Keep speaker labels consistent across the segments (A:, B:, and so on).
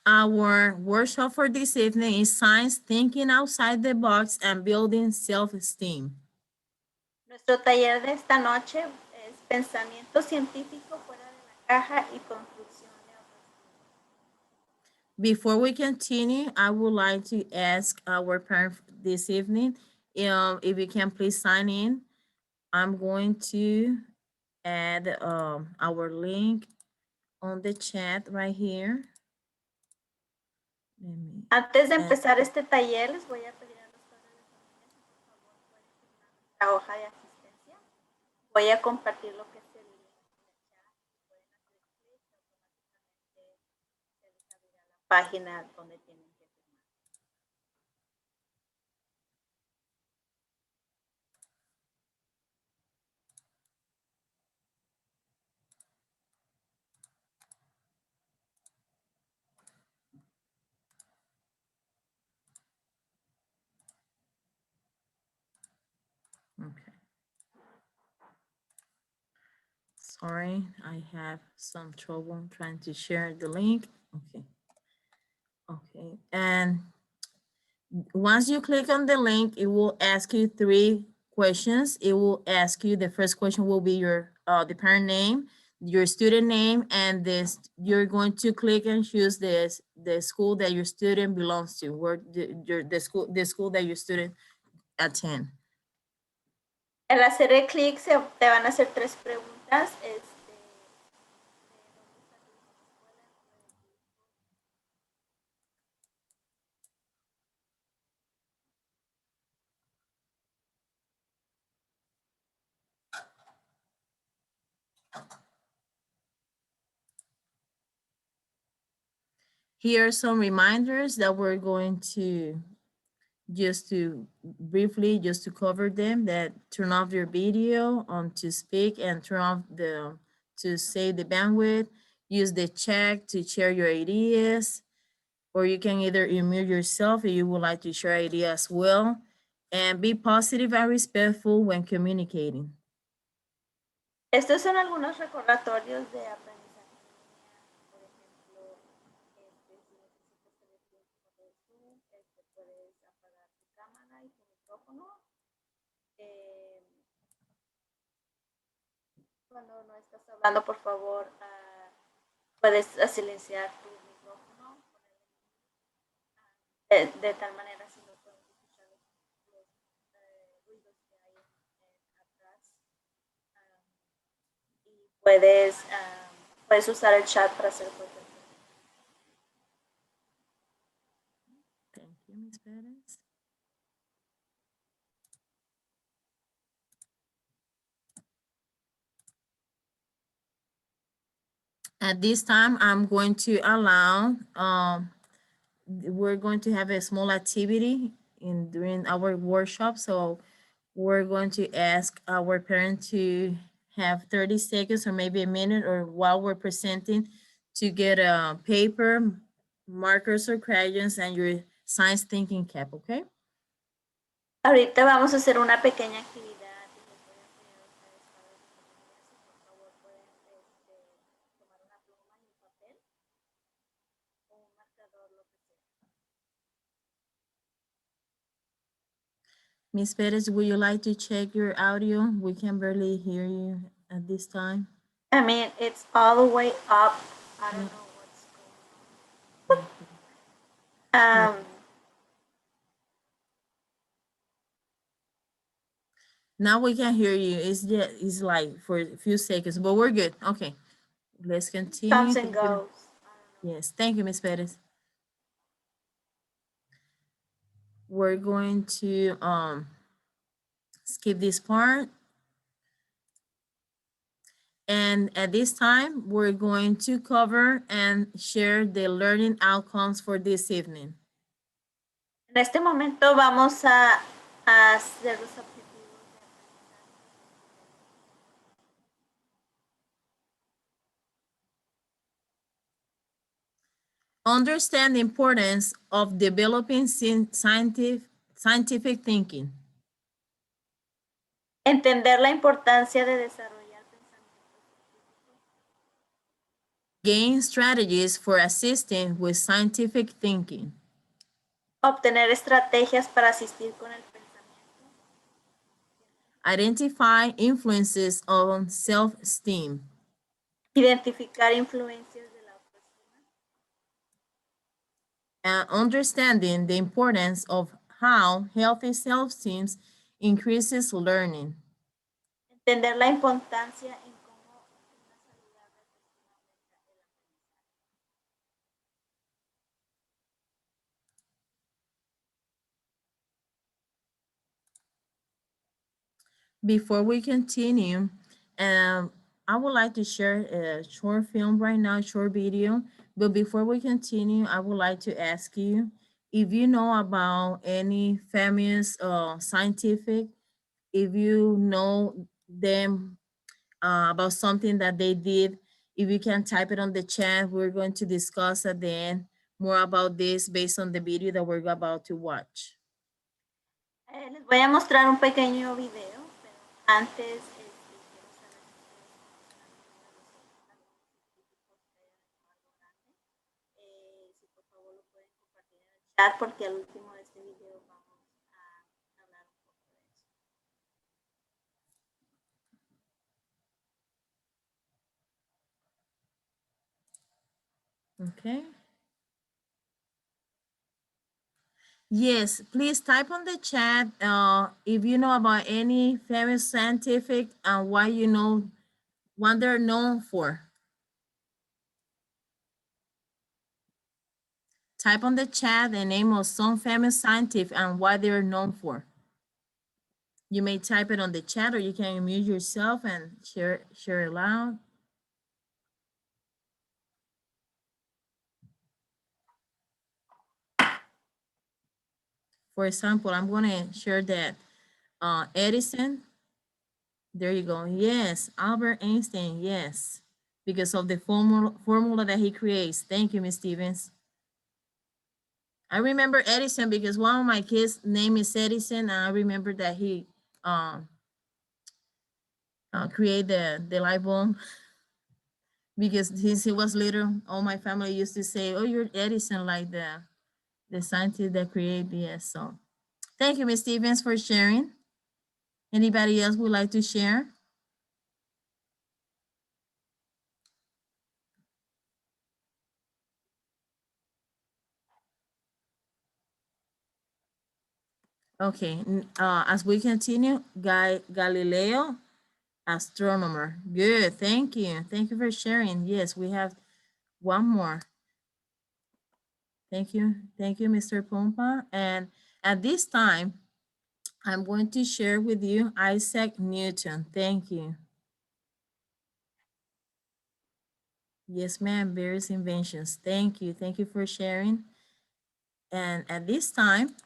A: Our workshop for this evening is Science Thinking Outside the Box and Building Self-Esteem.
B: Nuestro taller de esta noche es pensamiento científico fuera de la caja y construcción de autoestima.
A: Before we continue, I would like to ask our parent this evening if you can please sign in. I'm going to add our link on the chat right here.
B: Antes de empezar este taller, les voy a pedir a los padres de familia si por favor pueden firmar nuestra hoja de asistencia. Voy a compartir lo que es el link en el chat. Pueden hacer clic y automáticamente se les abrirá la página donde tienen que firmar.
A: Okay. Sorry, I have some trouble trying to share the link. Okay. Okay, and once you click on the link, it will ask you 3 questions. It will ask you, the first question will be your the parent name, your student name, and this you're going to click and choose the school that your student belongs to, where the school that your student attend.
B: Al hacer el clic te van a hacer 3 preguntas.
A: Here are some reminders that we're going to just to briefly just to cover them, that turn off your video to speak and turn off to save the bandwidth, use the chat to share your ideas, or you can either unmute yourself if you would like to share ideas as well, and be positive and respectful when communicating.
B: Estos son algunos recordatorios de aprendizaje en línea. Por ejemplo, si necesitas tener tiempo de Zoom, puedes apagar tu cámara y tu micrófono. Cuando no estás hablando, por favor, puedes silenciar tu micrófono de tal manera si no pueden escuchar los ruidos que hay atrás. Y puedes usar el chat para hacer cualquier cosa.
A: Thank you, Ms. Perez. At this time, I'm going to allow, we're going to have a small activity during our workshop. So we're going to ask our parent to have 30 seconds or maybe a minute, or while we're presenting, to get a paper, markers or crayons, and your science thinking cap, okay?
B: Ahorita vamos a hacer una pequeña actividad.
A: Ms. Perez, would you like to check your audio? We can barely hear you at this time.
B: I mean, it's all the way up. I don't know what's going on.
A: Now we can hear you. It's like for a few seconds, but we're good. Okay, let's continue.
B: Comes and goes.
A: Yes, thank you, Ms. Perez. We're going to skip this part. And at this time, we're going to cover and share the learning outcomes for this evening.
B: En este momento vamos a hacer los objetivos.
A: Understand the importance of developing scientific thinking.
B: Entender la importancia de desarrollar pensamientos científicos.
A: Gain strategies for assisting with scientific thinking.
B: Obtener estrategias para asistir con el pensamiento.
A: Identify influences on self-esteem.
B: Identificar influencias de la autoestima.
A: And understanding the importance of how healthy self-esteem increases learning.
B: Entender la importancia en cómo una saludable autoestima aumenta el aprendizaje.
A: Before we continue, I would like to share a short film right now, short video. But before we continue, I would like to ask you if you know about any famous scientific, if you know them about something that they did, if you can type it on the chat. We're going to discuss at the end more about this based on the video that we're about to watch.
B: Les voy a mostrar un pequeño video, pero antes quiero saber si ustedes conocen alguno de los científicos que hayan hecho algo grande. Si por favor lo pueden compartir en el chat, porque al último de este video vamos a hablar un poco de eso.
A: Okay. Yes, please type on the chat if you know about any famous scientific and why you know what they're known for. Type on the chat the name of some famous scientific and what they're known for. You may type it on the chat or you can mute yourself and share it loud. For example, I'm going to share that Edison. There you go. Yes, Albert Einstein. Yes, because of the formula that he creates. Thank you, Ms. Stevens. I remember Edison because one of my kids' name is Edison, and I remember that he created the light bulb. Because since he was little, all my family used to say, "Oh, you're Edison," like the scientist that created this. So thank you, Ms. Stevens, for sharing. Anybody else would like to share? Okay, as we continue, Galileo, astronomer. Good, thank you. Thank you for sharing. Yes, we have one more. Thank you, Mr. Pompa. And at this time, I'm going to share with you Isaac Newton. Thank you. Yes, ma'am, various inventions. Thank you for sharing. And at this time,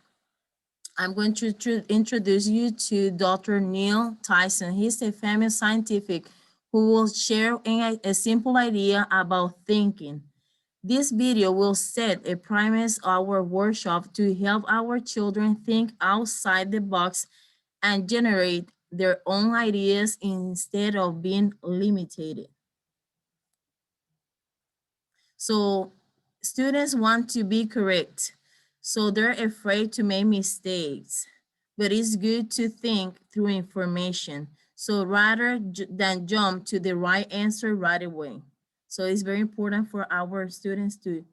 A: I'm going to introduce you to Dr. Neil Tyson. He's a famous scientific who will share a simple idea about thinking. This video will set a premise of our workshop to help our children think outside the box and generate their own ideas instead of being limited. So students want to be correct, so they're afraid to make mistakes, but it's good to think through information. So rather than jump to the right answer right away. So it's very important for our students to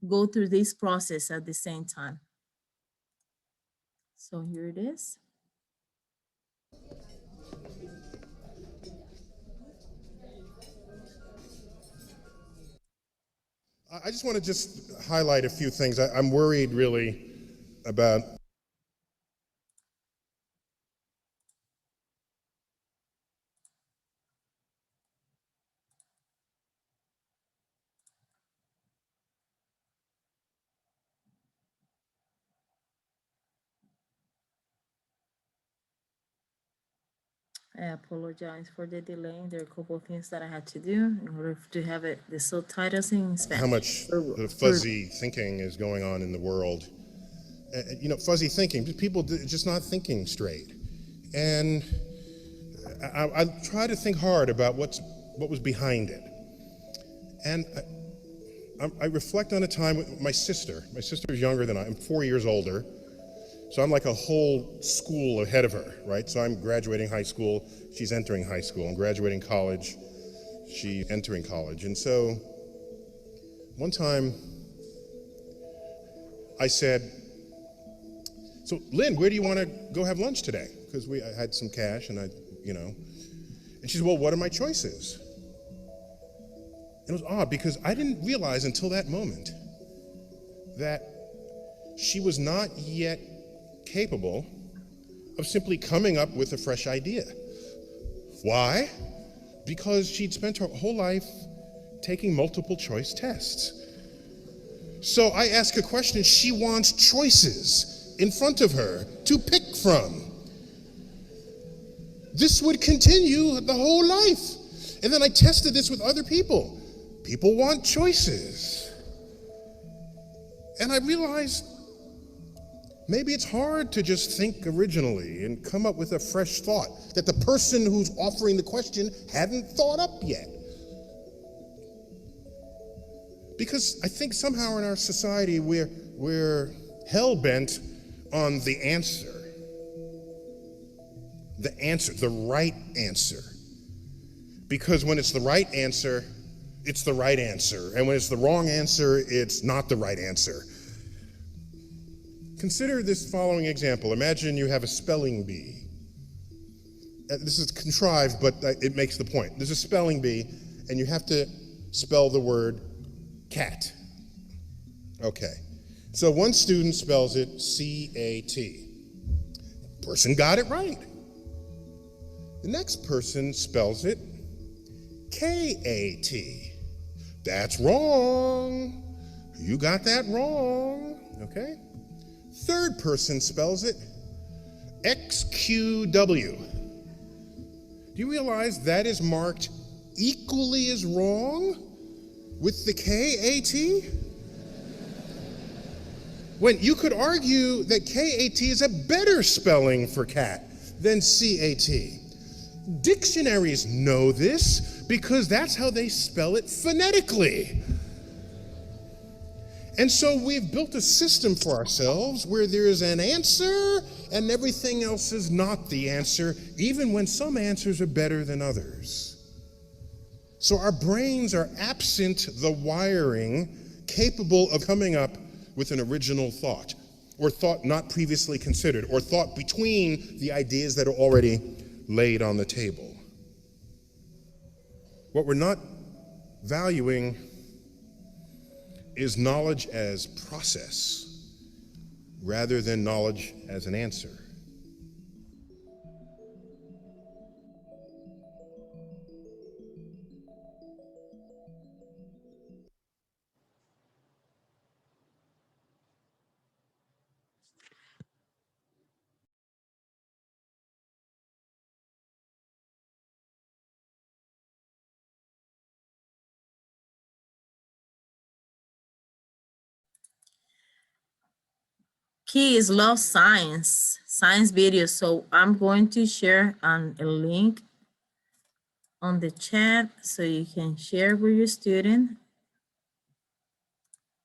A: go through this process at the same time. So here it is.
C: I just want to highlight a few things. I'm worried really about
A: I apologize for the delay. There are a couple of things that I had to do in order to have the subtitles in Spanish.
C: how much fuzzy thinking is going on in the world. You know, fuzzy thinking, people just not thinking straight. And I try to think hard about what was behind it. And I reflect on a time with my sister. My sister is younger than I am, 4 years older. So I'm like a whole school ahead of her, right? So I'm graduating high school, she's entering high school. I'm graduating college, she's entering college. And so one time I said, so Lynn, where do you want to go have lunch today? Because I had some cash and and she said, well, what are my choices? And it was odd because I didn't realize until that moment that she was not yet capable of simply coming up with a fresh idea. Why? Because she'd spent her whole life taking multiple choice tests. So I ask a question, she wants choices in front of her to pick from. This would continue the whole life. And then I tested this with other people. People want choices. And I realized maybe it's hard to just think originally and come up with a fresh thought that the person who's offering the question hadn't thought up yet. Because I think somehow in our society we're hell-bent on the answer. The right answer. Because when it's the right answer, it's the right answer. And when it's the wrong answer, it's not the right answer. Consider this following example. Imagine you have a spelling bee. This is contrived, but it makes the point. There's a spelling bee, and you have to spell the word cat. Okay. So one student spells it C-A-T. Person got it right. The next person spells it K-A-T. That's wrong. You got that wrong. Okay. Third person spells it X-Q-W. Do you realize that is marked equally as wrong with the K-A-T? When you could argue that K-A-T is a better spelling for cat than C-A-T. Dictionaries know this because that's how they spell it phonetically. And so we've built a system for ourselves where there's an answer and everything else is not the answer, even when some answers are better than others. So our brains are absent the wiring capable of coming up with an original thought, or thought not previously considered, or thought between the ideas that are already laid on the table. What we're not valuing is knowledge as process rather than knowledge as an answer.
A: Kids love science videos. So I'm going to share a link on the chat so you can share with your student.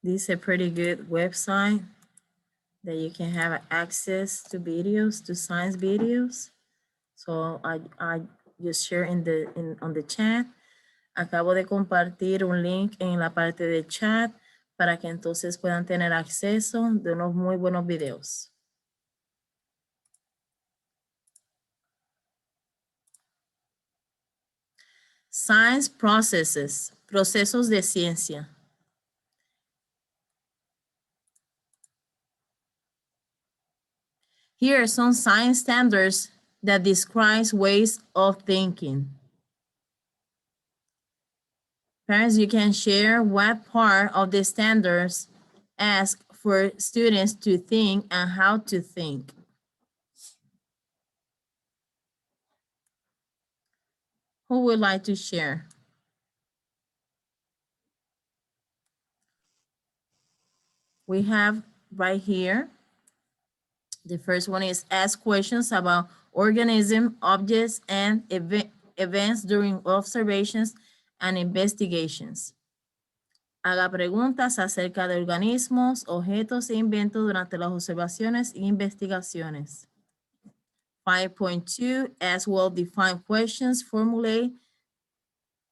A: This is a pretty good website that you can have access to videos, to science videos. So I just share on the chat. Acabo de compartir un link en la parte de chat para que entonces puedan tener acceso de unos muy buenos videos. Science processes, procesos de ciencia. Here are some science standards that describe ways of thinking. Parents, you can share what part of the standards ask for students to think and how to think. Who would like to share? We have right here. The first one is ask questions about organism, objects, and events during observations and investigations. Haga preguntas acerca de organismos, objetos e inventos durante las observaciones e investigaciones. 5.2, ask well-defined questions, formulate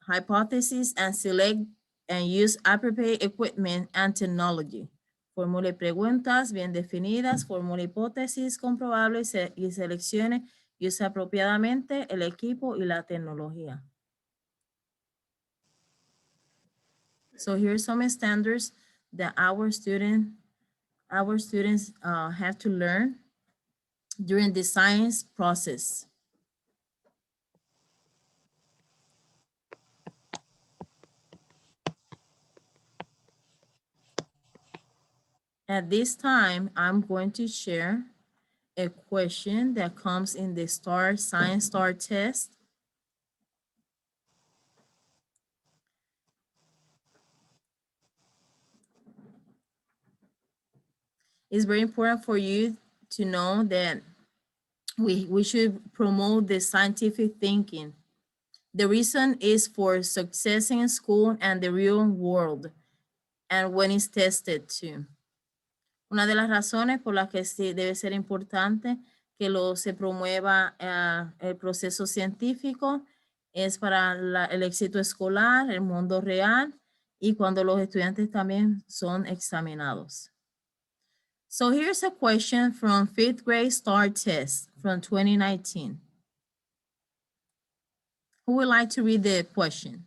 A: hypotheses, and select and use appropriate equipment and technology. Formule preguntas bien definidas, formule hipótesis comprobables y seleccione y use apropiadamente el equipo y la tecnología. So here are some standards that our students have to learn during the science process. At this time, I'm going to share a question that comes in the Science STAR test. It's very important for you to know that we should promote the scientific thinking. The reason is for success in school and the real world, and when it's tested too. Una de las razones por las que sí debe ser importante que se promueva el proceso científico es para el éxito escolar, el mundo real y cuando los estudiantes también son examinados. So here's a question from 5th grade STAR test from 2019. Who would like to read the question?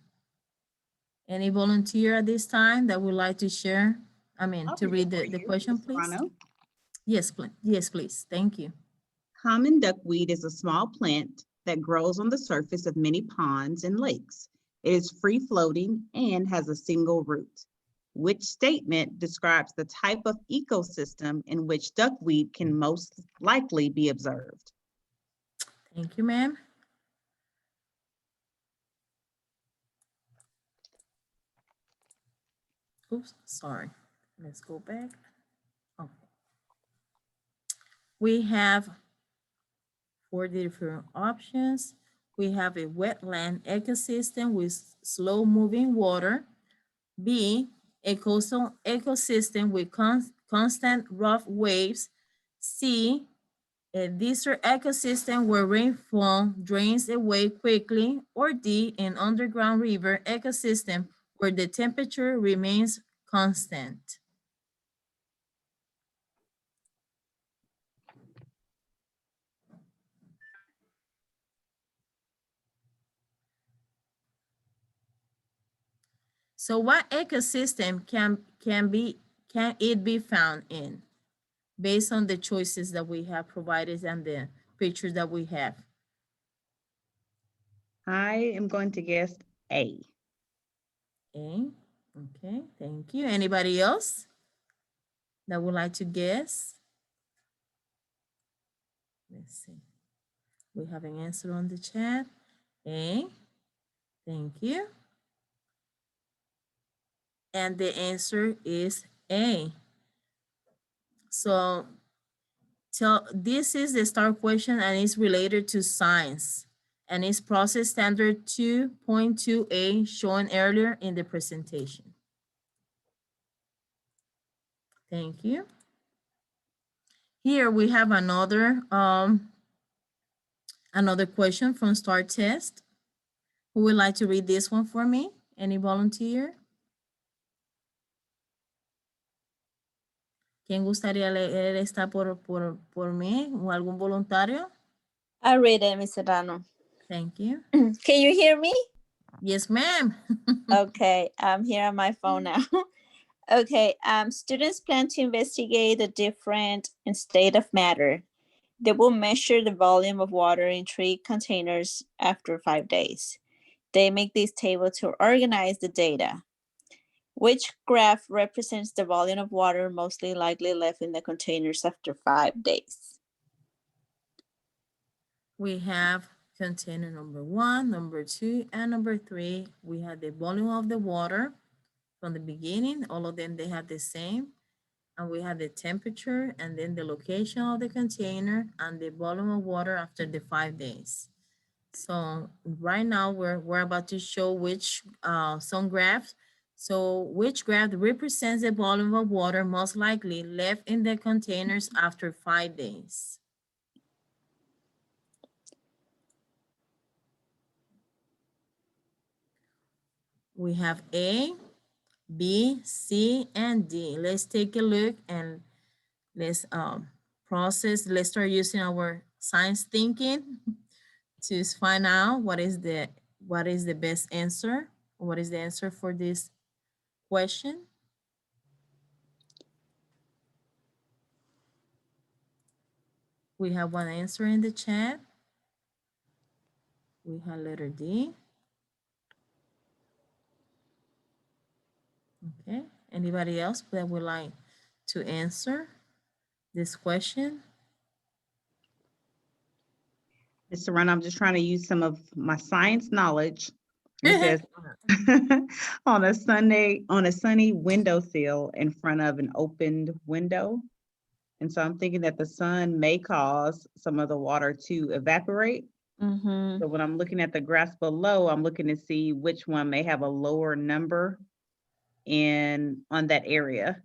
A: Any volunteer at this time that would like to share? To read the question, please?
D: Serrano.
A: Yes, please. Thank you.
D: Common duckweed is a small plant that grows on the surface of many ponds and lakes. It is free floating and has a single root. Which statement describes the type of ecosystem in which duckweed can most likely be observed?
A: Thank you, ma'am. Oops, sorry. Let's go back. Okay. We have 4 different options. We have a wetland ecosystem with slow-moving water. B, a coastal ecosystem with constant rough waves. C, a desert ecosystem where rainfall drains away quickly. Or D, an underground river ecosystem where the temperature remains constant. So what ecosystem can it be found in based on the choices that we have provided and the pictures that we have?
D: I am going to guess A.
A: A, okay, thank you. Anybody else that would like to guess? Let's see. We have an answer on the chat. A, thank you. And the answer is A. So this is the STAR question and it's related to science and it's process standard 2.2a shown earlier in the presentation. Thank you. Here we have another question from STAR test. Who would like to read this one for me? Any volunteer? ¿Quién gustaría leer esta por mí o algún voluntario?
B: I read it, Ms. Serrano.
A: Thank you.
B: Can you hear me?
A: Yes, ma'am.
B: Okay, I'm here on my phone now. Okay, students plan to investigate the different state of matter. They will measure the volume of water in 3 containers after 5 days. They make this table to organize the data. Which graph represents the volume of water mostly likely left in the containers after 5 days?
A: We have container number 1, number 2, and number 3. We have the volume of the water from the beginning. All of them, they have the same. And we have the temperature and then the location of the container and the volume of water after the 5 days. So right now we're about to show which some graphs So which graph represents the volume of water most likely left in the containers after 5 days? We have A, B, C, and D. Let's take a look and let's let's start using our science thinking to find out what is the best answer. What is the answer for this question? We have one answer in the chat. We have letter D. Okay, anybody else that would like to answer this question?
D: Mr. Run, I'm just trying to use some of my science knowledge. It says on a sunny windowsill in front of an opened window. And so I'm thinking that the sun may cause some of the water to evaporate.
B: Mhm.
D: So when I'm looking at the graphs below, I'm looking to see which one may have a lower number on that area.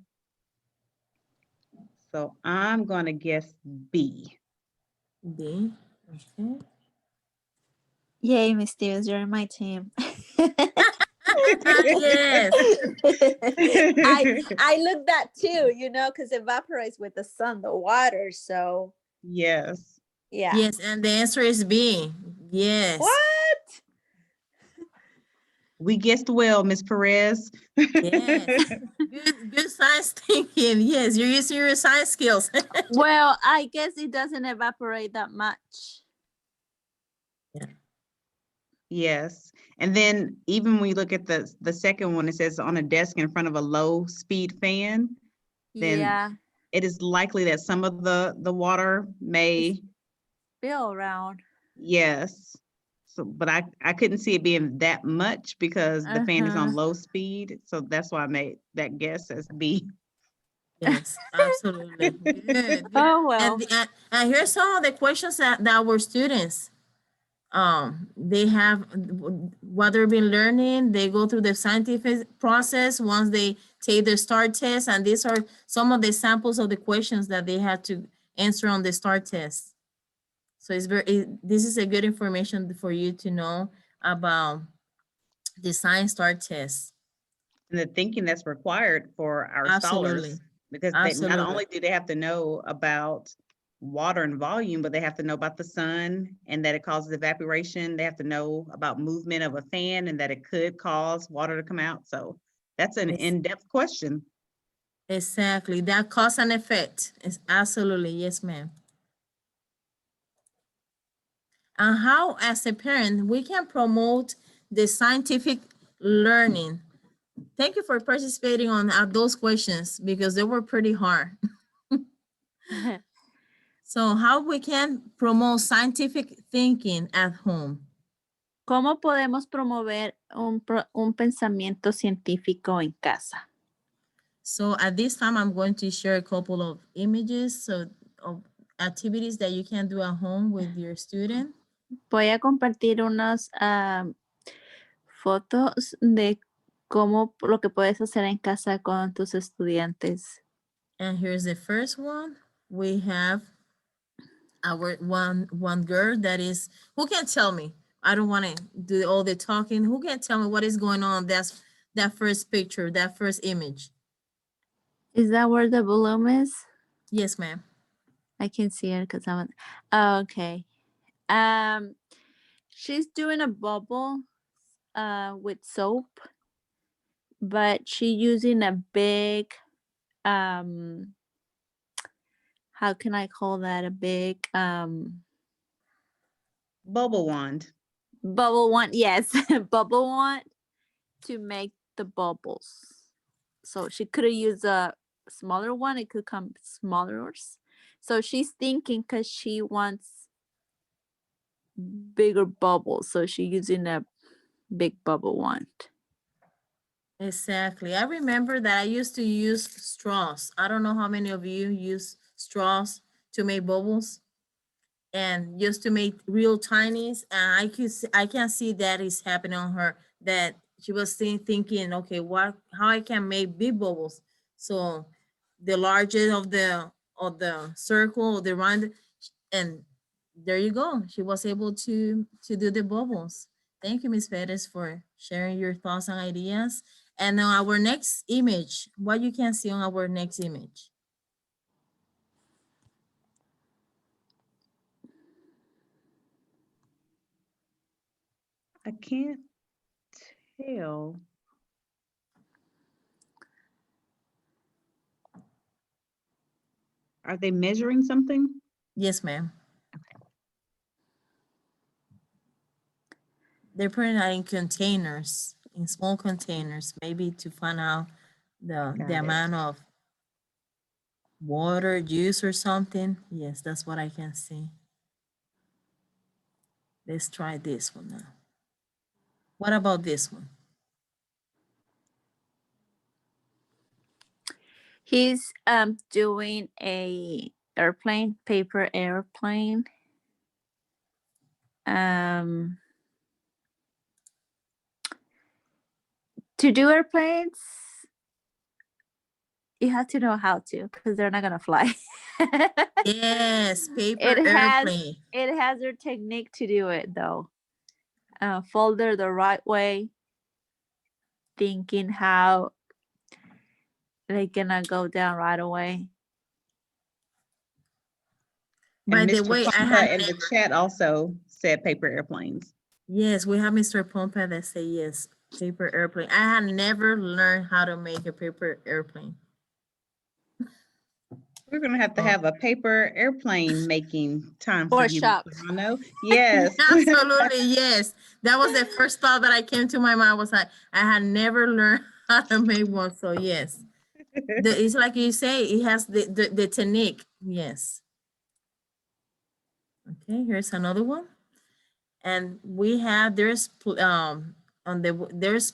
D: So I'm gonna guess B.
A: B, okay.
B: Yay, Miss Stevens, you're in my team.
A: Yes.
B: I looked at too, because evaporates with the sun, the water. So
D: Yes.
B: yeah.
A: Yes, and the answer is B. Yes.
B: What?
D: We guessed well, Ms. Perez.
A: Yes. Good science thinking. Yes, you're using your science skills.
B: Well, I guess it doesn't evaporate that much.
D: Yes. And then even when you look at the second one, it says on a desk in front of a low speed fan, then
B: Yeah,
D: it is likely that some of the water may,
B: spill around.
D: yes. So, but I couldn't see it being that much because the fan is on low speed. So that's why I made that guess as B.
A: Yes, absolutely. Good.
B: Oh well.
A: And here's some of the questions that our students they have what they've been learning. They go through the scientific process once they take the STAR test, and these are some of the samples of the questions that they had to answer on the STAR test. So this is a good information for you to know about the science STAR test.
D: And the thinking that's required for our
A: Absolutely.
D: scholars, because they not
A: Absolutely.
D: only do they have to know about water and volume, but they have to know about the sun and that it causes evaporation. They have to know about movement of a fan and that it could cause water to come out. So that's an
A: Yes.
D: in-depth question.
A: Exactly. That cause and effect is absolutely, yes, ma'am. And how, as a parent, we can promote the scientific learning. Thank you for participating on those questions because they were pretty hard. So how we can promote scientific thinking at home?
B: ¿Cómo podemos promover un pensamiento científico en casa?
A: So at this time, I'm going to share a couple of images of activities that you can do at home with your student.
B: Voy a compartir unas fotos de cómo lo que puedes hacer en casa con tus estudiantes.
A: And here's the first one. We have our one girl that is, who can tell me? I don't want to do all the talking. Who can tell me what is going on? That's that first picture, that first image.
B: Is that where the balloon is?
A: Yes, ma'am.
B: I can see it because I'm. Okay. She's doing a bubble with soap, but she's using a big how can I call that, a big
D: Bubble wand.
B: bubble wand. Yes, bubble wand to make the bubbles. So she could have used a smaller one. It could come smaller. So she's thinking because she wants bigger bubbles. So she's using a big bubble wand.
A: Exactly. I remember that I used to use straws. I don't know how many of you use straws to make bubbles and just to make real tinies. And I can see that is happening on her, that she was thinking, okay, how I can make big bubbles. So the larger of the circle, the round, and there you go. She was able to do the bubbles. Thank you, Ms. Perez, for sharing your thoughts and ideas. And on our next image, what you can see on our next image.
D: I can't tell. Are they measuring something?
A: Yes, ma'am. They're putting it in containers, in small containers, maybe to find out the
D: Got it.
A: amount of water use or something. Yes, that's what I can see. Let's try this one now. What about this one?
E: He's doing a airplane, paper airplane. To do airplanes, you have to know how to, because they're not gonna fly.
A: Yes, paper
E: It has
A: airplane.
E: it has their technique to do it though. Fold it the right way, thinking how they're gonna go down right away.
A: By
D: And
A: the
D: Mr.
A: way, I
D: Pompa
A: had
D: in the chat also said paper airplanes.
A: yes, we have Mr. Pompa that say yes, paper airplane. I had never learned how to make a paper airplane.
D: We're gonna have to
A: Oh.
D: have a paper airplane making time for you,
E: Workshop.
D: Mr. Rono. Yes.
A: Absolutely, yes. That was the first thought that I came to my mind was like, I had never learned how to make one. So yes. It's like you say, it has the technique. Yes. Okay, here's another one. And we have, there's on the, there's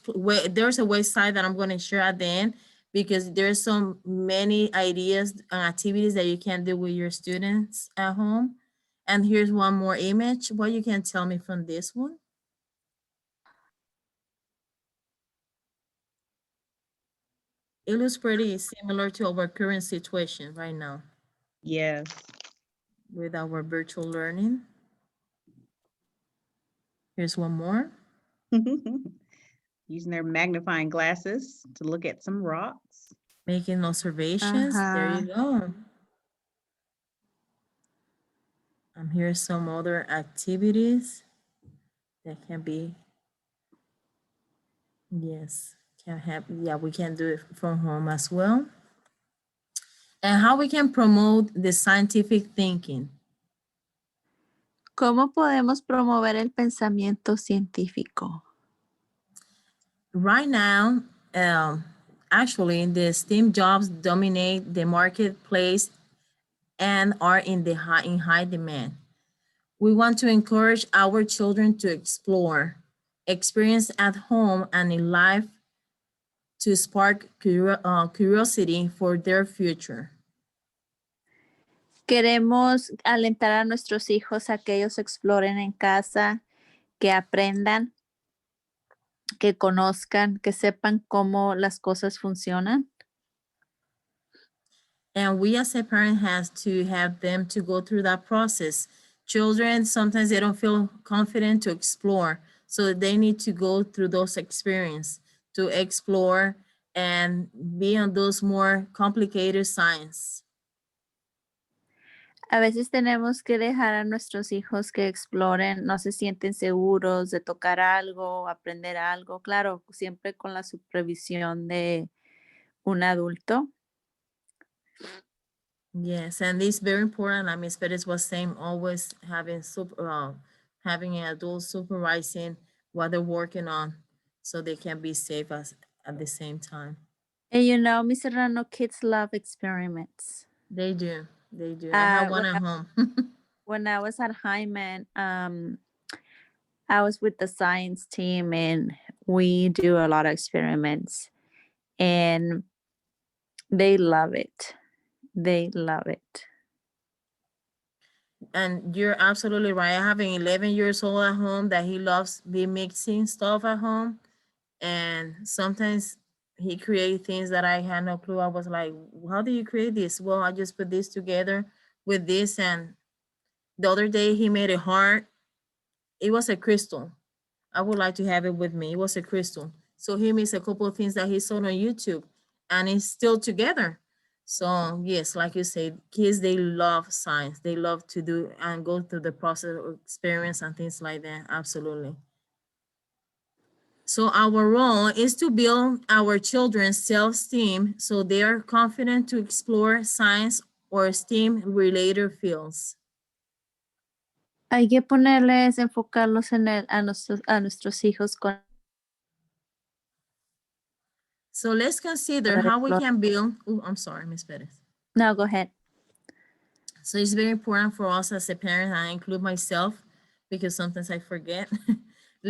A: a website that I'm going to share at the end because there's so many ideas and activities that you can do with your students at home. And here's one more image. What you can tell me from this one? It looks pretty similar to our current situation right now
D: Yes.
A: with our virtual learning. Here's one more.
D: Using their magnifying glasses to look at some rocks.
A: Making observations. There you go. Here's some other activities that can be, yes, can have, yeah, we can do it from home as well. And how we can promote the scientific thinking.
E: ¿Cómo podemos promover el pensamiento científico?
A: Right now, actually, the STEAM jobs dominate the marketplace and are in high demand. We want to encourage our children to explore, experience at home and in life to spark curiosity for their future.
E: Queremos alentar a nuestros hijos a que ellos exploren en casa, que aprendan, que conozcan, que sepan cómo las cosas funcionan.
A: And we as a parent has to have them to go through that process. Children, sometimes they don't feel confident to explore. So they need to go through those experiences to explore and be on those more complicated science.
E: A veces tenemos que dejar a nuestros hijos que exploren, no se sienten seguros de tocar algo, aprender algo, claro, siempre con la supervisión de un adulto.
A: Yes, and it's very important. Like Ms. Perez was saying, always having having an adult supervising what they're working on, so they can be safe at the same time.
E: And you know, Ms. Serrano, kids love experiments.
A: They do. They do. I have one at home.
E: When I was at Hyman, I was with the science team and we do a lot of experiments and they love it. They love it.
A: And you're absolutely right. I have an 11 years old at home that he loves be mixing stuff at home. And sometimes he created things that I had no clue. I was like, how do you create this? Well, I just put this together with this. And the other day he made a heart. It was a crystal. I would like to have it with me. It was a crystal. So he makes a couple of things that he saw on YouTube, and it's still together. So yes, like you said, kids, they love science. They love to do and go through the process of experience and things like that. Absolutely. So our role is to build our children's self-esteem so they are confident to explore science or STEAM related fields.
E: Hay que ponerles, enfocarlos en a nuestros hijos con
A: So let's consider how we can build. Oh, I'm sorry, Ms. Perez.
E: No, go ahead.
A: So it's very important for us as a parent, I include myself because sometimes I forget.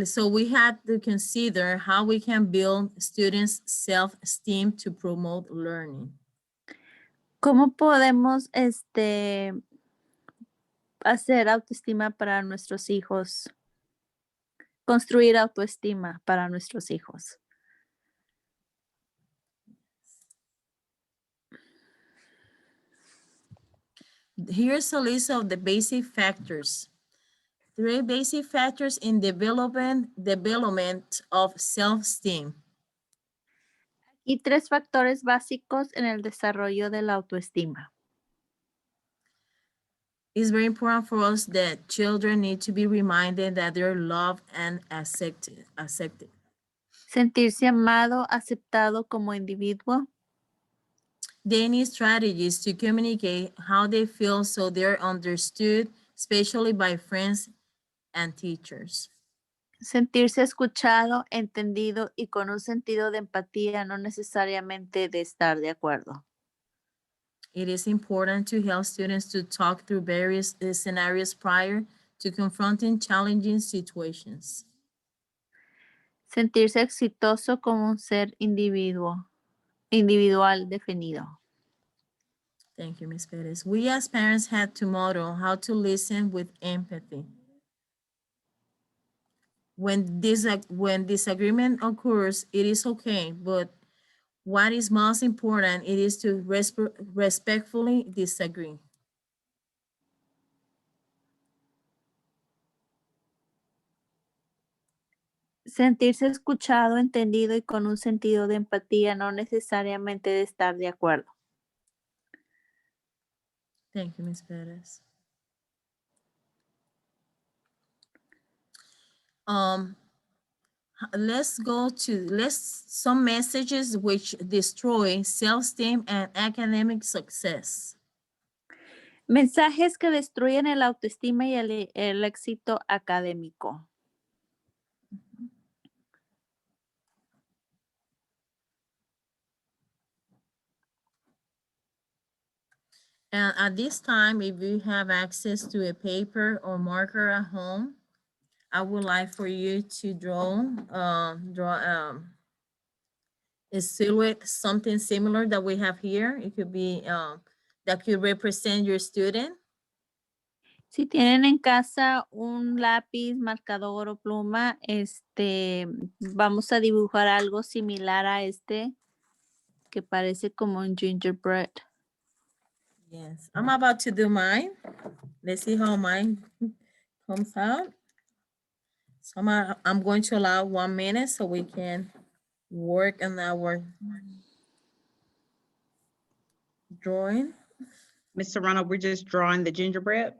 A: So we have to consider how we can build students' self-esteem to promote learning.
E: ¿Cómo podemos hacer autoestima para nuestros hijos? Construir autoestima para nuestros hijos.
A: Here's a list of the basic factors. 3 basic factors in development of self-esteem.
E: Y 3 factores básicos en el desarrollo de la autoestima.
A: It's very important for us that children need to be reminded that they're loved and accepted.
E: Sentirse amado, aceptado como individuo.
A: They need strategies to communicate how they feel so they're understood, especially by friends and teachers.
E: Sentirse escuchado, entendido y con un sentido de empatía, no necesariamente de estar de acuerdo.
A: It is important to help students to talk through various scenarios prior to confronting challenging situations.
E: Sentirse exitoso como un ser individual definido.
A: Thank you, Ms. Perez. We as parents had to model how to listen with empathy. When disagreement occurs, it is okay, but what is most important, it is to respectfully disagree.
E: Sentirse escuchado, entendido y con un sentido de empatía, no necesariamente de estar de acuerdo.
A: Thank you, Ms. Perez. Let's go to some messages which destroy self-esteem and academic success.
E: Mensajes que destruyen el autoestima y el éxito académico.
A: And at this time, if you have access to a paper or marker at home, I would like for you to draw a silhouette, something similar that we have here. It could be that could represent your student.
E: Si tienen en casa un lápiz, marcador o pluma, vamos a dibujar algo similar a que parece como un gingerbread.
A: Yes, I'm about to do mine. Let's see how mine comes out. So I'm going to allow 1 minute so we can work on our drawing.
D: Ms. Serrano, we're just drawing the gingerbread.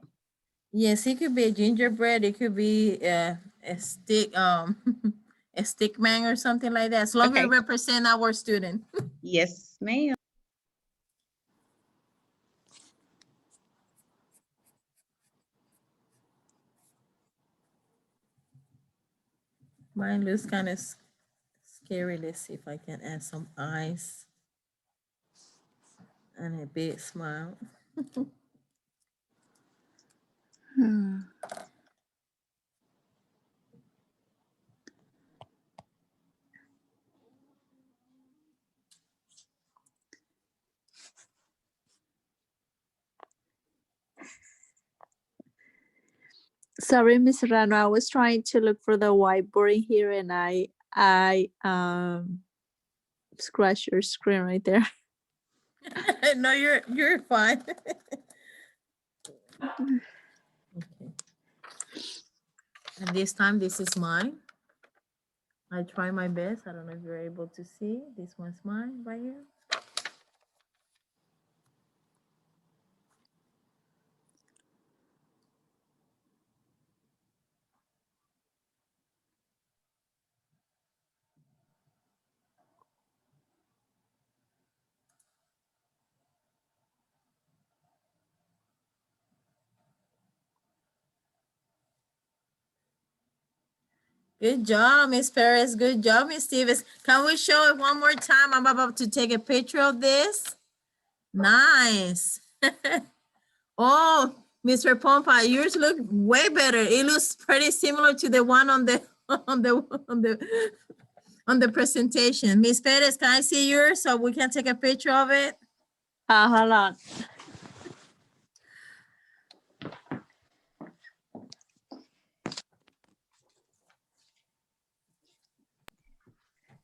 A: Yes, it could be a gingerbread. It could be a stick, a stick man or something like that. As long as
D: Okay.
A: it represent our student.
D: Yes, ma'am.
A: Mine looks kind of scary. Let's see if I can add some eyes and a big smile.
E: Sorry, Ms. Rano, I was trying to look for the whiteboard here and I I scratch your screen right there.
A: No, you're fine. Okay. At this time, this is mine. I try my best. I don't know if you're able to see. This one's mine right here. Good job, Miss Perez. Good job, Miss Stevens. Can we show it one more time? I'm about to take a picture of this. Nice. Oh, Mr. Pompa, yours look way better. It looks pretty similar to the one on the on the presentation. Miss Perez, can I see yours so we can take a picture of it?
E: Hold on.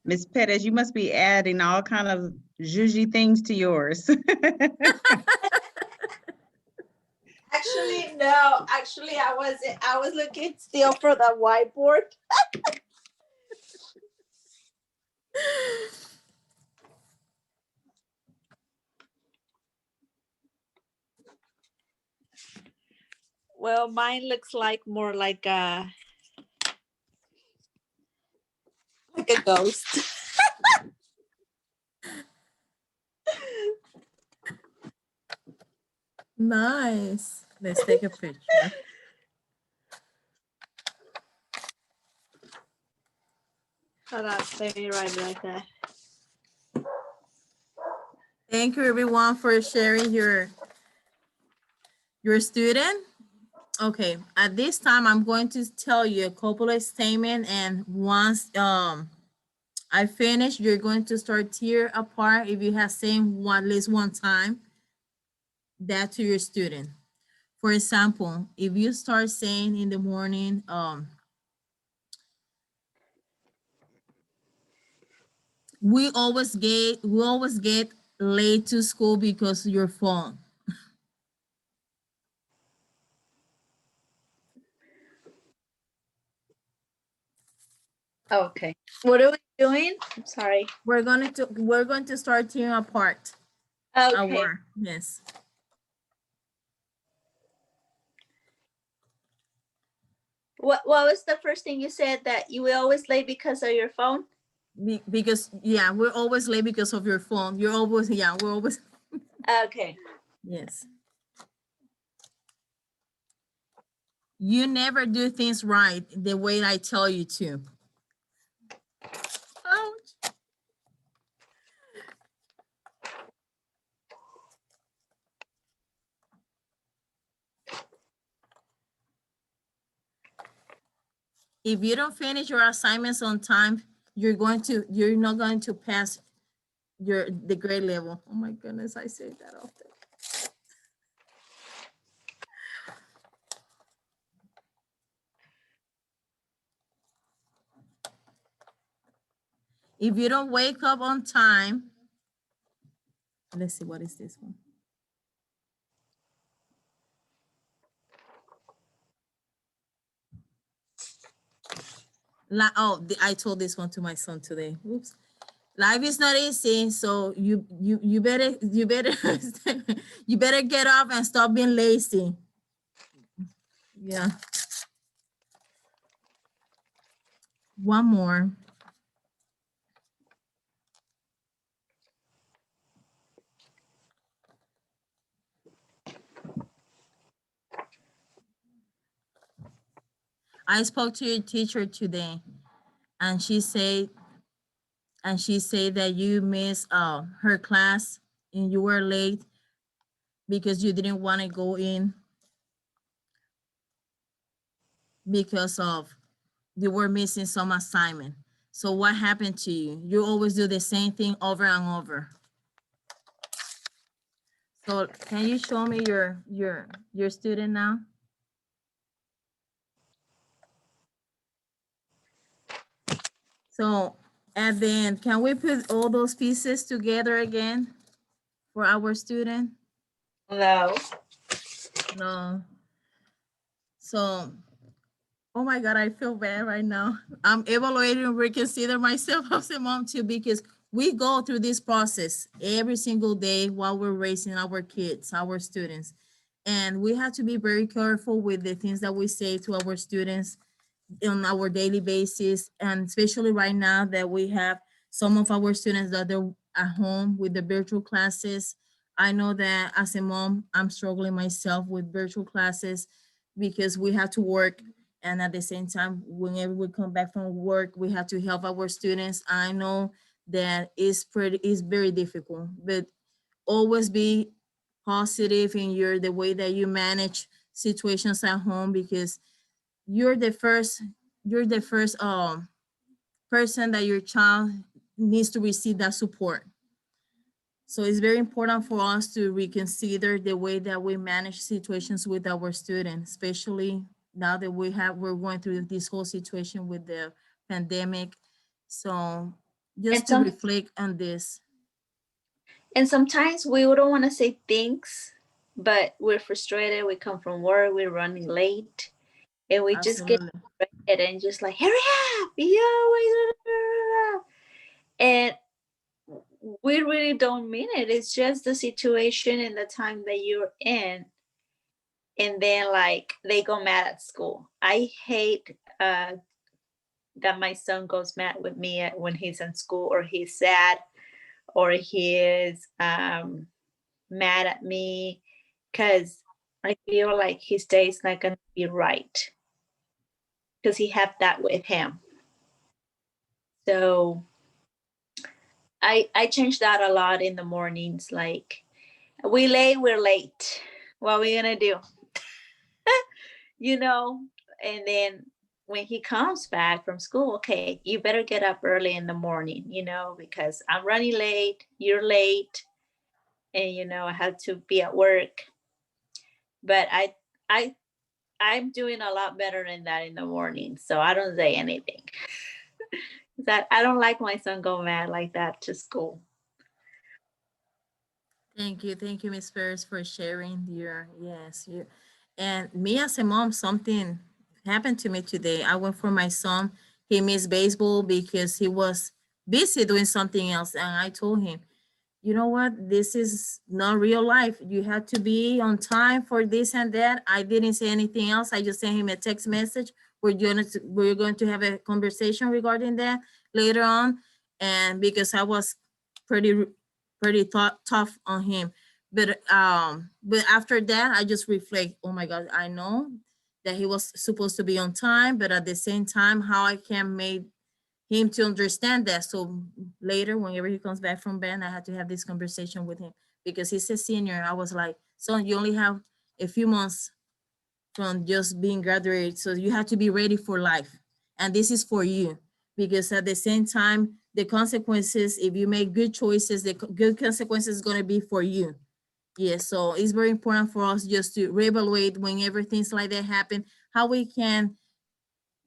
D: Ms. Pettis, you must be adding all kind of zhuzhy things to yours.
B: Actually, no. Actually, I was looking still for the whiteboard.
E: Well, mine looks like more like a ghost.
A: Nice. Let's take a picture.
E: Hold on, let me write it like that.
A: Thank you everyone for sharing your student. Okay, at this time, I'm going to tell you a couple of statements, and once I finish, you're going to start tear apart if you have seen one, at least one time that to your student. For example, if you start saying in the morning, we always get late to school because of your phone.
B: Okay. What are we doing? I'm sorry.
A: We're going to start tearing apart
B: Okay.
A: our, yes.
B: What was the first thing you said, that you were always late because of your phone?
A: Because yeah, we're always late because of your phone. You're always, yeah, we're always,
B: Okay.
A: yes. You never do things right the way I tell you to. Ouch. If you don't finish your assignments on time, you're not going to pass the grade level. Oh my goodness, I say that often. If you don't wake up on time, let's see, what is this one? I told this one to my son today. Oops. Life is not easy, so you better you better get off and stop being lazy. Yeah. One more. I spoke to your teacher today, and she said that you missed her class and you were late because you didn't want to go in because of you were missing some assignment. So what happened to you? You always do the same thing over and over. So can you show me your student now? So, and then can we put all those pieces together again for our student?
B: No.
A: No. So, oh my God, I feel bad right now. I'm evaluating and reconsider myself as a mom too, because we go through this process every single day while we're raising our kids, our students. And we have to be very careful with the things that we say to our students on our daily basis. And especially right now that we have some of our students that they're at home with the virtual classes. I know that as a mom, I'm struggling myself with virtual classes because we have to work. And at the same time, whenever we come back from work, we have to help our students. I know that it's very difficult, but always be positive in the way that you manage situations at home, because you're the first person that your child needs to receive that support. So it's very important for us to reconsider the way that we manage situations with our students, especially now that we're going through this whole situation with the pandemic. So just
B: And
A: to reflect on this.
B: And sometimes we don't want to say things, but we're frustrated. We come from work, we're running late, and we just get
A: Absolutely.
B: frustrated and just like, hurry up, you always. And we really don't mean it. It's just the situation and the time that you're in. And then, like, they go mad at school. I hate that my son goes mad with me when he's in school, or he's sad, or he is mad at me, because I feel like his day is not going to be right because he had that with him. So I change that a lot in the mornings. Like, we're late. What are we gonna do? And then when he comes back from school, okay, you better get up early in the morning, because I'm running late, you're late, and I have to be at work. But I'm doing a lot better than that in the morning, so I don't say anything. That I don't like my son go mad like that to school.
A: Thank you, Ms. Ferris, for sharing and me as a mom, something happened to me today. I went for my son. He missed baseball because he was busy doing something else. And I told him, you know what? This is not real life. You have to be on time for this and that. I didn't say anything else. I just sent him a text message. We're going to have a conversation regarding that later on. And because I was pretty tough on him. But after that, I just reflect, oh my God, I know that he was supposed to be on time, but at the same time, how I can make him to understand that. So later, whenever he comes back from band, I had to have this conversation with him because he's a senior. I was like, son, you only have a few months from just being graduated. So you have to be ready for life. And this is for you, because at the same time, the consequences, if you make good choices, the good consequences is going to be for you. Yes, so it's very important for us just to reevaluate whenever things like that happen, how we can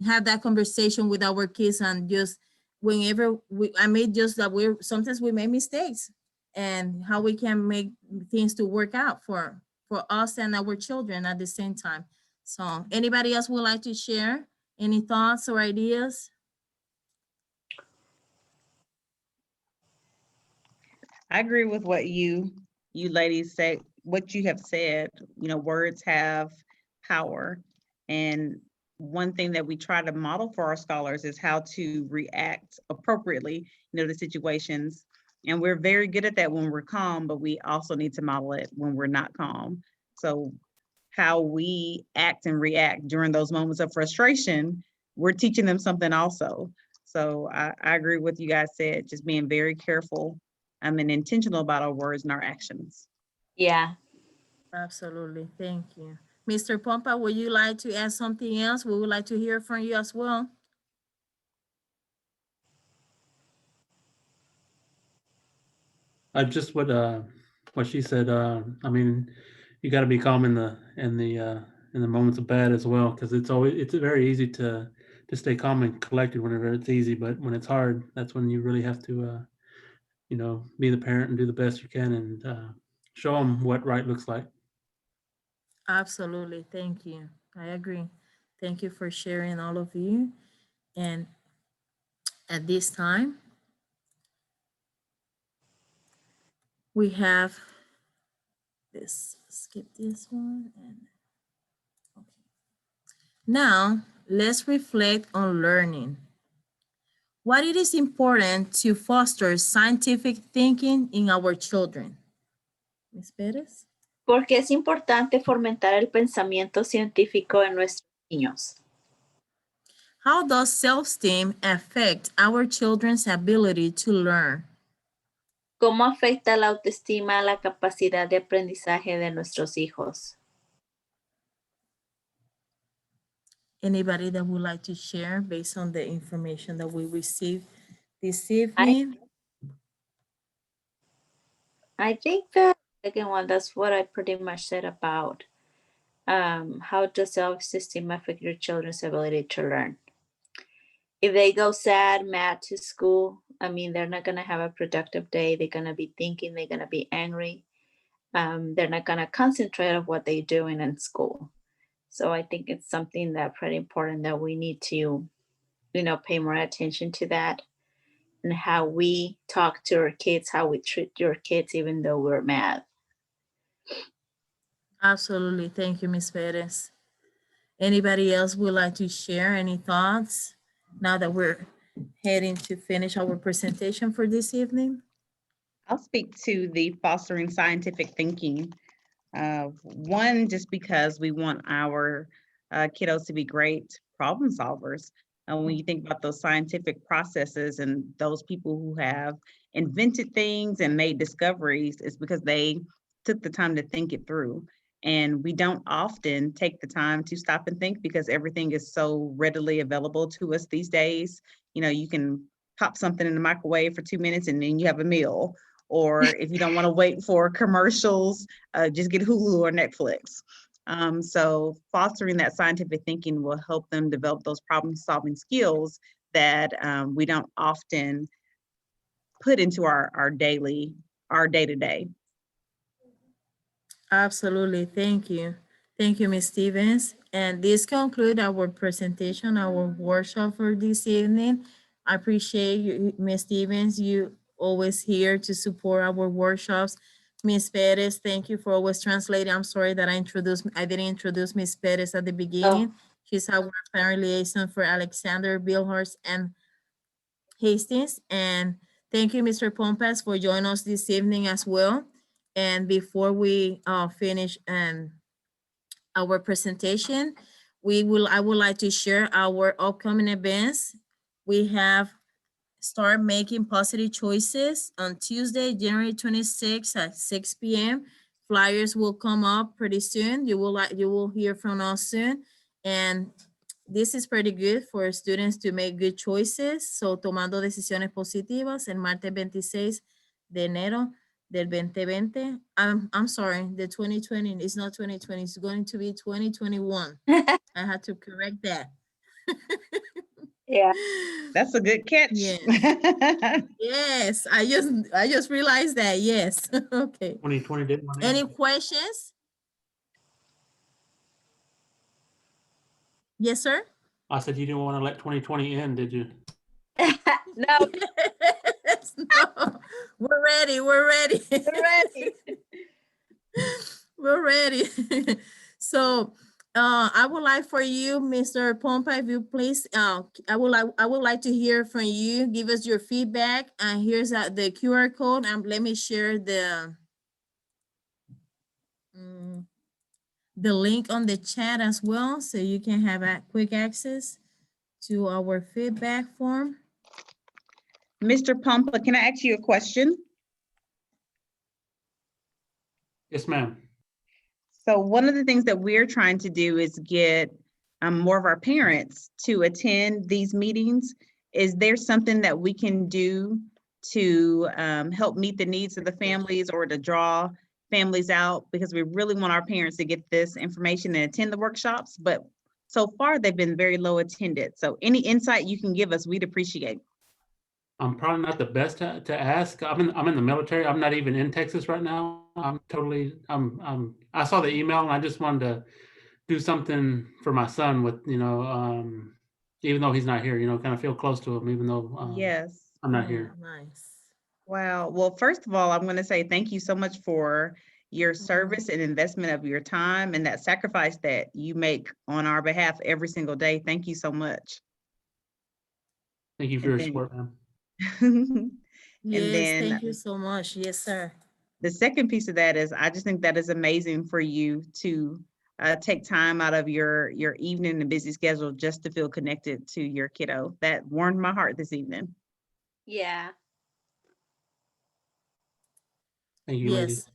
A: have that conversation with our kids, and just whenever I made just that sometimes we make mistakes, and how we can make things to work out for us and our children at the same time. So anybody else would like to share any thoughts or ideas?
D: I agree with what you ladies say, what you have said. Words have power. And one thing that we try to model for our scholars is how to react appropriately, to situations. And we're very good at that when we're calm, but we also need to model it when we're not calm. So how we act and react during those moments of frustration, we're teaching them something also. So I agree with you guys said, just being very careful and intentional about our words and our actions.
B: Yeah.
A: Absolutely. Thank you. Mr. Pompa, would you like to add something else? We would like to hear from you as well.
F: I just what she said. I mean, you got to be calm in the moments of bad as well, because it's very easy to stay calm and collected whenever it's easy, but when it's hard, that's when you really have to, you know, be the parent and do the best you can and show them what right looks like.
A: Absolutely. Thank you. I agree. Thank you for sharing, all of you. And at this time, we have this, skip this one. And okay. Now, let's reflect on learning. Why it is important to foster scientific thinking in our children? Ms. Pérez?
B: Porque es importante fomentar el pensamiento científico en nuestros niños.
A: How does self-esteem affect our children's ability to learn?
B: ¿Cómo afecta la autoestima a la capacidad de aprendizaje de nuestros hijos?
A: Anybody that would like to share based on the information that we received this evening?
B: I think the second one, that's what I pretty much said about how does self-esteem affect your children's ability to learn. If they go sad, mad to school, I mean, they're not going to have a productive day. They're going to be thinking, they're going to be angry. They're not going to concentrate on what they're doing in school. So I think it's something that's pretty important that we need to, you know, pay more attention to that and how we talk to our kids, how we treat your kids, even though we're mad.
A: Absolutely. Thank you, Ms. Perez. Anybody else would like to share any thoughts now that we're heading to finish our presentation for this evening?
D: I'll speak to the fostering scientific thinking. One, just because we want our kiddos to be great problem solvers. And when you think about those scientific processes and those people who have invented things and made discoveries, it's because they took the time to think it through. And we don't often take the time to stop and think because everything is so readily available to us these days. You know, you can pop something in the microwave for 2 minutes and then you have a meal. Or if you don't want to wait for commercials, just get Hulu or Netflix. So fostering that scientific thinking will help them develop those problem-solving skills that we don't often put into our day-to-day.
A: Absolutely. Thank you. Thank you, Ms. Stevens. And this concludes our presentation, our workshop for this evening. I appreciate you, Ms. Stevens. You always here to support our workshops. Ms. Perez, thank you for always translating. I'm sorry that I didn't introduce Ms. Perez at the beginning. She's our parent liaison for Alexander, Bilhorst, and Hastings. And thank you, Mr. Pompas, for joining us this evening as well. And before we finish our presentation, I would like to share our upcoming events. We have Start Making Positive Choices on Tuesday, January 26th at 6 p.m. Flyers will come up pretty soon. You will hear from us soon. And this is pretty good for students to make good choices. So, tomando decisiones positivas, el martes 26 de enero del 2020. I'm sorry, the 2020 is not 2020. It's going to be 2021. I had to correct that.
B: Yeah.
D: That's a good catch.
A: Yes. Yes, I just realized that. Yes. Okay.
F: 2020 didn't want to
A: Any
F: end.
A: questions? Yes, sir.
F: I said you didn't want to let 2020 end, did you?
B: No,
A: Yes, no. We're ready. We're ready.
B: we're ready.
A: We're ready. So I would like for you, Mr. Pompa, if you please, I would like to hear from you. Give us your feedback. And here's the QR code. And let me share the link on the chat as well, so you can have a quick access to our feedback form.
D: Mr. Pompa, can I ask you a question?
F: Yes, ma'am.
D: So one of the things that we're trying to do is get more of our parents to attend these meetings. Is there something that we can do to help meet the needs of the families or to draw families out? Because we really want our parents to get this information and attend the workshops, but so far they've been very low attended. So any insight you can give us, we'd appreciate.
F: I'm probably not the best to ask. I'm in the military. I'm not even in Texas right now. I saw the email and I just wanted to do something for my son with, even though he's not here, kind of feel close to him, even though
D: Yes.
F: I'm not
A: Oh,
F: here.
A: nice.
D: Wow. Well, first of all, I'm going to say thank you so much for your service and investment of your time and that sacrifice that you make on our behalf every single day. Thank you so much.
F: Thank you for
D: And
F: your
D: then-
F: support, man.
D: And
A: Yes,
D: then
A: thank you so much. Yes, sir.
D: the second piece of that is I just think that is amazing for you to take time out of your evening and busy schedule just to feel connected to your kiddo. That warmed my heart this evening.
B: Yeah.
F: Thank you, ladies.
A: Yes.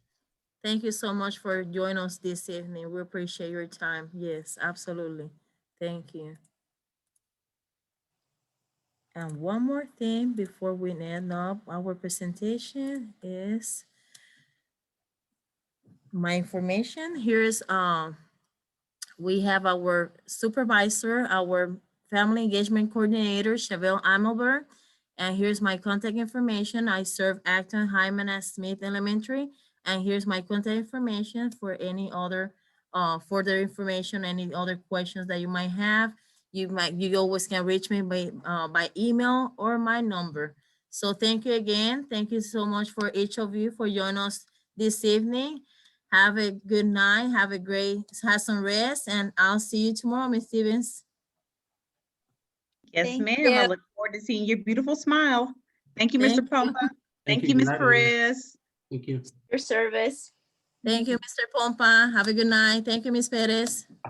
A: Thank you so much for joining us this evening. We appreciate your time. Yes, absolutely. Thank you. And one more thing before we end up our presentation is my information. Here's we have our supervisor, our family engagement coordinator, Chevelle Amelberg. And here's my contact information. I serve Acton, Hyman, and Smith Elementary. And here's my contact information for any other further information, any other questions that you might have. You always can reach me by email or my number. So thank you again. Thank you so much for each of you for joining us this evening. Have a good night. Have some rest, and I'll see you tomorrow, Ms. Stevens.
D: Yes,
B: Thank
D: ma'am.
B: you.
D: I look forward to seeing your beautiful smile. Thank you, Mr.
A: Thank you.
D: Pompa. Thank you,
F: Good
D: Ms.
F: night, ladies.
D: Perez.
F: Thank you.
B: Your service.
A: Thank you, Mr. Pompa. Have a good night. Thank you, Ms. Perez.